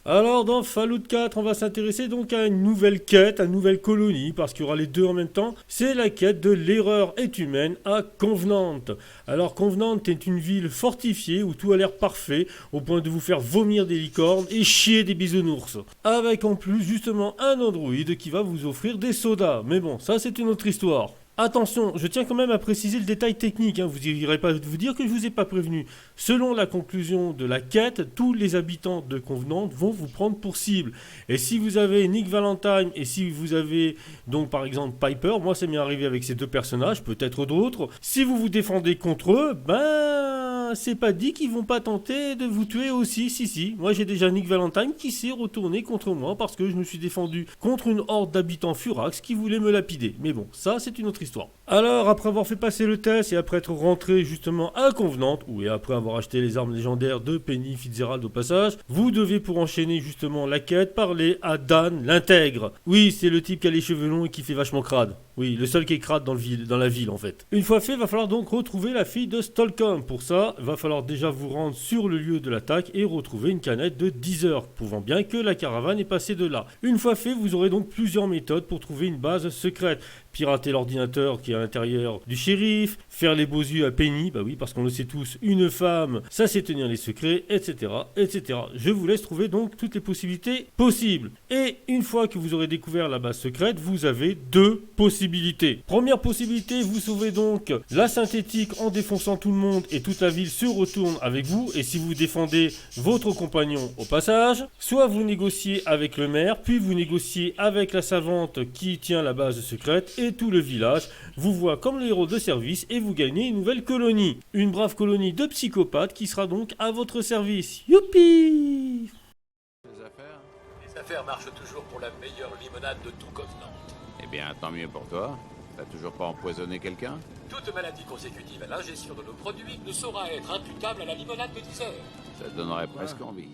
Alors dans Fallout 4, on va s'intéresser donc à une nouvelle quête, à une nouvelle colonie, parce qu'il y aura les deux en même temps. C'est la quête de l'erreur est humaine à Covenant. Alors Covenant est une ville fortifiée où tout a l'air parfait, au point de vous faire vomir des licornes et chier des bisounours. Avec en plus justement un androïde qui va vous offrir des sodas. Mais bon, ça c'est une autre histoire. Attention, je tiens quand même à préciser le détail technique, hein, vous n'irez pas vous dire que je vous ai pas prévenu. Selon la conclusion de la quête, tous les habitants de Covenant vont vous prendre pour cible. Et si vous avez Nick Valentine et si vous avez donc par exemple Piper, moi ça m'est arrivé avec ces deux personnages, peut-être d'autres, si vous vous défendez contre eux, ben c'est pas dit qu'ils vont pas tenter de vous tuer aussi, si. Moi j'ai déjà Nick Valentine qui s'est retourné contre moi parce que je me suis défendu contre une horde d'habitants Furax qui voulaient me lapider. Mais bon, ça c'est une autre histoire. Alors, après avoir fait passer le test et après être rentré justement à Covenant, ou et après avoir acheté les armes légendaires de Penny Fitzgerald au passage, vous devez pour enchaîner justement la quête parler à Dan l'intègre. Oui, c'est le type qui a les cheveux longs et qui fait vachement crade. Oui, le seul qui est crade dans la ville en fait. Une fois fait, va falloir donc retrouver la fille de Stolcom. Pour ça, va falloir déjà vous rendre sur le lieu de l'attaque et retrouver une canette de 10 heures, prouvant bien que la caravane est passée de là. Une fois fait, vous aurez donc plusieurs méthodes pour trouver une base secrète. Pirater l'ordinateur qui est à l'intérieur du shérif, faire les beaux yeux à Penny, bah oui, parce qu'on le sait tous, une femme, ça c'est tenir les secrets, etc., etc. Je vous laisse trouver donc toutes les possibilités possibles. Et une fois que vous aurez découvert la base secrète, vous avez deux possibilités. Première possibilité, vous sauvez donc la synthétique en défonçant tout le monde et toute la ville se retourne avec vous, et si vous défendez votre compagnon au passage, soit vous négociez avec le maire, puis vous négociez avec la savante qui tient la base secrète, et tout le village vous voit comme le héros de service et vous gagnez une nouvelle colonie. Une brave colonie de psychopathes qui sera donc à votre service. Youpi! Les affaires marchent toujours pour la meilleure limonade de tout Covenant. Eh bien, tant mieux pour toi. T'as toujours pas empoisonné quelqu'un? Toute maladie consécutive à l'ingestion de nos produits ne saura être imputable à la limonade de 10 heures. Ça te donnerait presque envie.